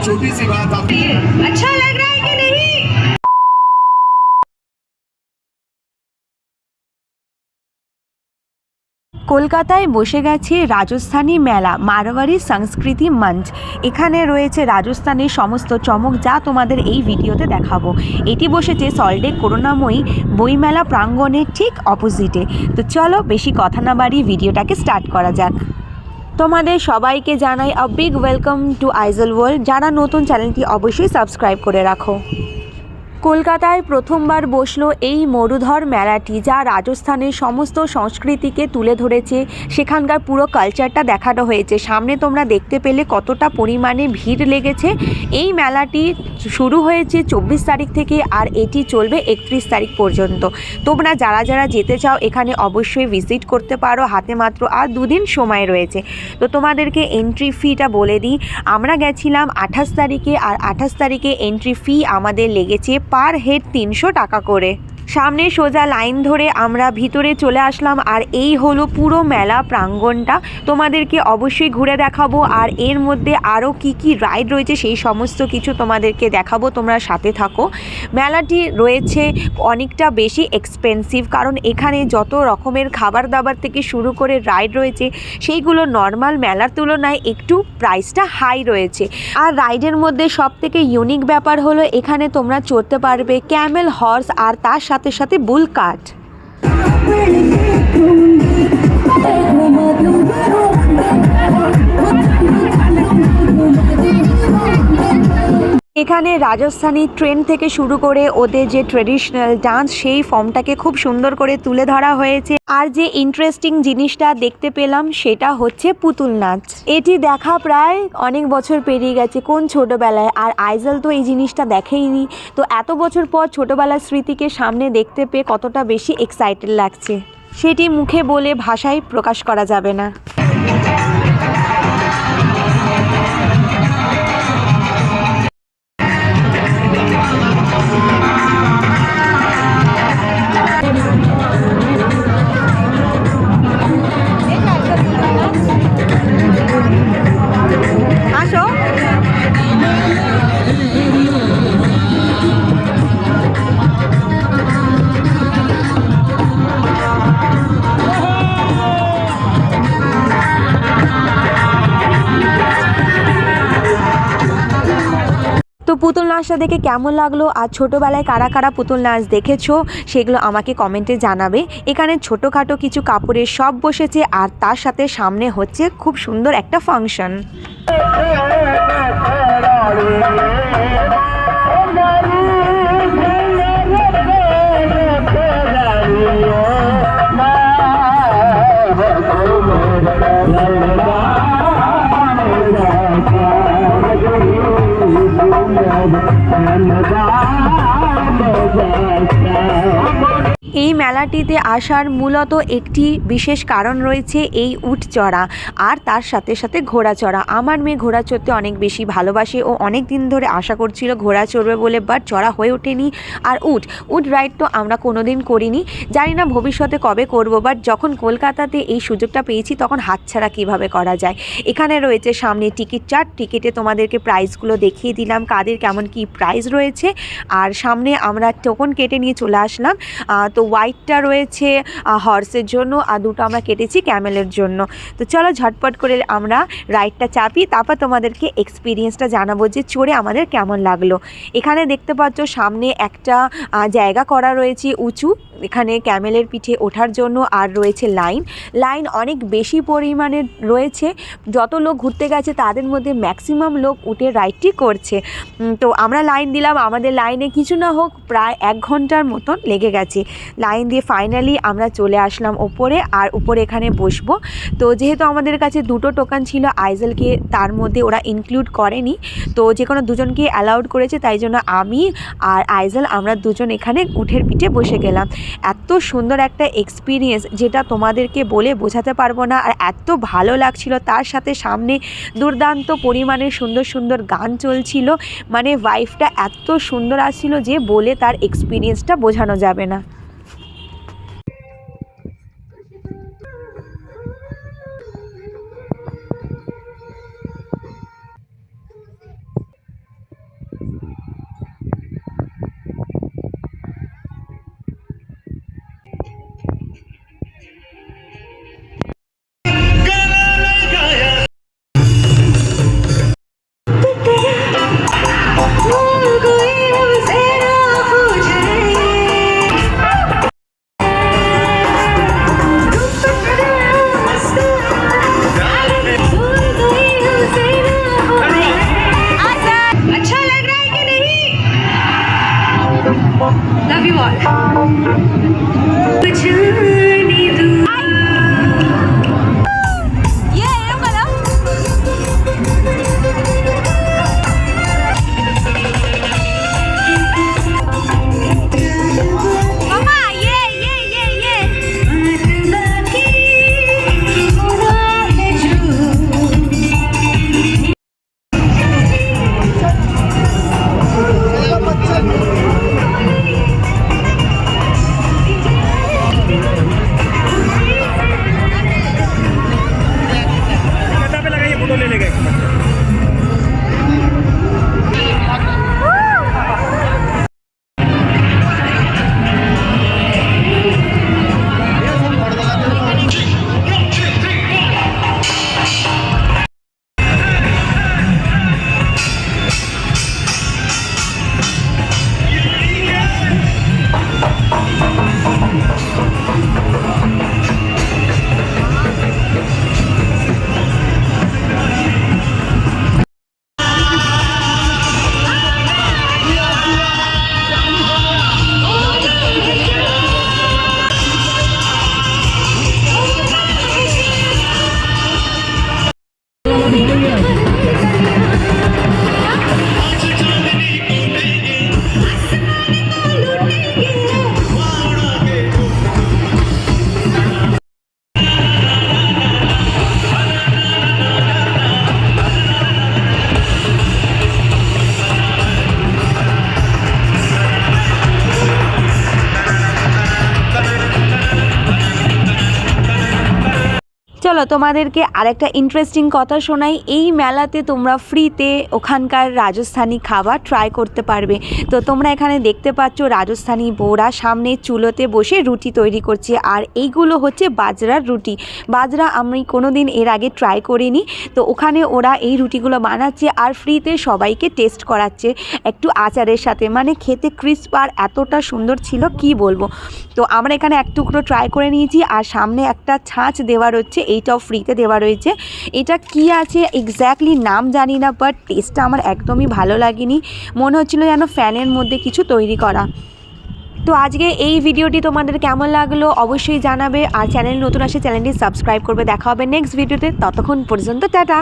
छोटी सी बात आप अच्छा लग रहा है कि नहीं? কলকাতায় বসে গেছে রাজস্থানী মেলা মারওয়ারি সংস্কৃতি মঞ্চ। এখানে রয়েছে রাজস্থানের সমস্ত চমক যা তোমাদের এই ভিডিওতে দেখাবো। এটি বসেছে সল্টলেক করুণাময়ী বইমেলা প্রাঙ্গণের ঠিক অপোজিটে। তো চলো বেশি কথা না বাড়িয়ে ভিডিওটাকে স্টার্ট করা যাক। তোমাদের সবাইকে জানাই a big welcome to Aizawl world. যারা নতুন চ্যানেলটি অবশ্যই সাবস্ক্রাইব করে রাখো। কলকাতায় প্রথমবার বসলো এই মরুধর মেলাটি, যা রাজস্থানের সমস্ত সংস্কৃতিকে তুলে ধরেছে। সেখানকার পুরো কালচারটা দেখানো হয়েছে। সামনে তোমরা দেখতে পেলে কতটা পরিমাণে ভিড় লেগেছে। এই মেলাটি শুরু হয়েছে 24 তারিখ থেকে আর এটি চলবে 31 তারিখ পর্যন্ত। তোমরা যারা যারা যেতে চাও এখানে অবশ্যই ভিজিট করতে পারো। হাতে মাত্র আর 2 দিন সময় রয়েছে। তো তোমাদেরকে এন্ট্রি ফিটা বলে দিই। আমরা গেছিলাম 28 তারিখে, আর 28 তারিখে এন্ট্রি ফি আমাদের লেগেছে পার হেড 300 টাকা করে। সামনে সোজা লাইন ধরে আমরা ভিতরে চলে আসলাম, আর এই হলো পুরো মেলা প্রাঙ্গণটা। তোমাদেরকে অবশ্যই ঘুরে দেখাবো, আর এর মধ্যে আরও কি কি রাইড রয়েছে সেই সমস্ত কিছু তোমাদেরকে দেখাবো। তোমরা সাথে থাকো। মেলাটি রয়েছে অনেকটা বেশি এক্সপেন্সিভ, কারণ এখানে যত রকমের খাবার দাবার থেকে শুরু করে রাইড রয়েছে সেইগুলো নর্মাল মেলার তুলনায় একটু প্রাইসটা হাই রয়েছে। আর রাইডের মধ্যে সবথেকে ইউনিক ব্যাপার হলো এখানে তোমরা চড়তে পারবে ক্যামেল হর্স, আর তার সাথে সাথে বুল কাট। এখানে রাজস্থানী ট্রেন্ড থেকে শুরু করে ওদের যে ট্রেডিশনাল ডান্স সেই ফর্মটাকে খুব সুন্দর করে তুলে ধরা হয়েছে। আর যে ইন্টারেস্টিং জিনিসটা দেখতে পেলাম সেটা হচ্ছে পুতুল নাচ। এটি দেখা প্রায় অনেক বছর পেরিয়ে গেছে, কোন ছোটোবেলায়। আর আইজল তো এই জিনিসটা দেখেইনি। তো এত বছর পর ছোটোবেলার স্মৃতিকে সামনে দেখতে পেয়ে কতটা বেশি এক্সাইটেড লাগছে সেটি মুখে বলে ভাষায় প্রকাশ করা যাবে না। আসো। তো পুতুল নাচটা দেখে কেমন লাগলো, আর ছোটোবেলায় কারা কারা পুতুল নাচ দেখেছো সেগুলো আমাকে কমেন্টে জানাবে। এখানে ছোটোখাটো কিছু কাপড়ের শপ বসেছে, আর তার সাথে সামনে হচ্ছে খুব সুন্দর একটা ফাংশন। এই মেলাটিতে আসার মূলত একটি বিশেষ কারণ রয়েছে, এই উট চড়া আর তার সাথে সাথে ঘোড়া চড়া। আমার মেয়ে ঘোড়া চড়তে অনেক বেশি ভালোবাসে, ও অনেক দিন ধরে আশা করছিল ঘোড়া চড়বে বলে, বাট চড়া হয়ে ওঠেনি। আর উট রাইড তো আমরা কোনো দিন করিনি, জানি না ভবিষ্যতে কবে করব, বাট যখন কলকাতাতে এই সুযোগটা পেয়েছি তখন হাতছাড়া কিভাবে করা যায়। এখানে রয়েছে সামনে টিকিট চার্ট, টিকিটে তোমাদেরকে প্রাইসগুলো দেখিয়ে দিলাম কাদের কেমন কি প্রাইস রয়েছে। আর সামনে আমরা টোকন কেটে নিয়ে চলে আসলাম। তো হোয়াইটটা রয়েছে হর্সের জন্য, আর দুটো আমরা কেটেছি ক্যামেলের জন্য। তো চলো ঝটপট করে আমরা রাইডটা চাপি, তারপর তোমাদেরকে এক্সপিরিয়েন্সটা জানাবো যে চড়ে আমাদের কেমন লাগলো। এখানে দেখতে পাচ্ছ সামনে একটা জায়গা করা রয়েছে উঁচু, এখানে ক্যামেলের পিঠে ওঠার জন্য। আর রয়েছে লাইন অনেক বেশি পরিমাণে রয়েছে। যত লোক ঘুরতে গেছে তাদের মধ্যে ম্যাক্সিমাম লোক উঠে রাইডটি করছে। তো আমরা লাইন দিলাম, আমাদের লাইনে কিছু না হোক প্রায় 1 ঘন্টার মতন লেগে গেছে। লাইন দিয়ে ফাইনালি আমরা চলে আসলাম ওপরে, আর উপরে এখানে বসবো। তো যেহেতু আমাদের কাছে 2টো টোকেন ছিল, আইজলকে তার মধ্যে ওরা ইনক্লুড করেনি, তো যে কোনো দুজনকে অ্যালাউড করেছে, তাই জন্য আমি আর আইজল আমরা দুজন এখানে উঠের পিঠে বসে গেলাম। এত সুন্দর একটা এক্সপিরিয়েন্স যেটা তোমাদেরকে বলে বোঝাতে পারবো না, আর এত ভালো লাগছিল। তার সাথে সামনে দুর্দান্ত পরিমাণে সুন্দর সুন্দর গান চলছিল, মানে ভাইবটা এত সুন্দর আসছিল যে বলে তার এক্সপিরিয়েন্সটা বোঝানো যাবে না। চলো তোমাদেরকে আরেকটা ইন্টারেস্টিং কথা শোনাই। এই মেলাতে তোমরা ফ্রিতে ওখানকার রাজস্থানি খাবার ট্রাই করতে পারবে। তো তোমরা এখানে দেখতে পাচ্ছ রাজস্থানি বউরা সামনে চুলোতে বসে রুটি তৈরি করছে, আর এইগুলো হচ্ছে বাজরার রুটি। বাজরা আমি কোনো দিন এর আগে ট্রাই করিনি। তো ওখানে ওরা এই রুটিগুলো বানাচ্ছে আর ফ্রিতে সবাইকে টেস্ট করাচ্ছে একটু আচারের সাথে, মানে খেতে ক্রিস্প আর এতটা সুন্দর ছিল কি বলবো। তো আমরা এখানে এক টুকরো ট্রাই করে নিয়েছি, আর সামনে একটা ছাঁচ দেওয়া রয়েছে, এইটাও ফ্রিতে দেওয়া রয়েছে। এটা কি আছে এক্স্যাক্টলি নাম জানি না, বাট টেস্টটা আমার একদমই ভালো লাগেনি, মনে হচ্ছিলো যেন ফ্যানের মধ্যে কিছু তৈরি করা। তো আজকে এই ভিডিওটি তোমাদের কেমন লাগলো অবশ্যই জানাবে, আর চ্যানেল নতুন আসে চ্যানেলটি সাবস্ক্রাইব করবে। দেখা হবে নেক্সট ভিডিওতে, ততক্ষণ পর্যন্ত টাটা।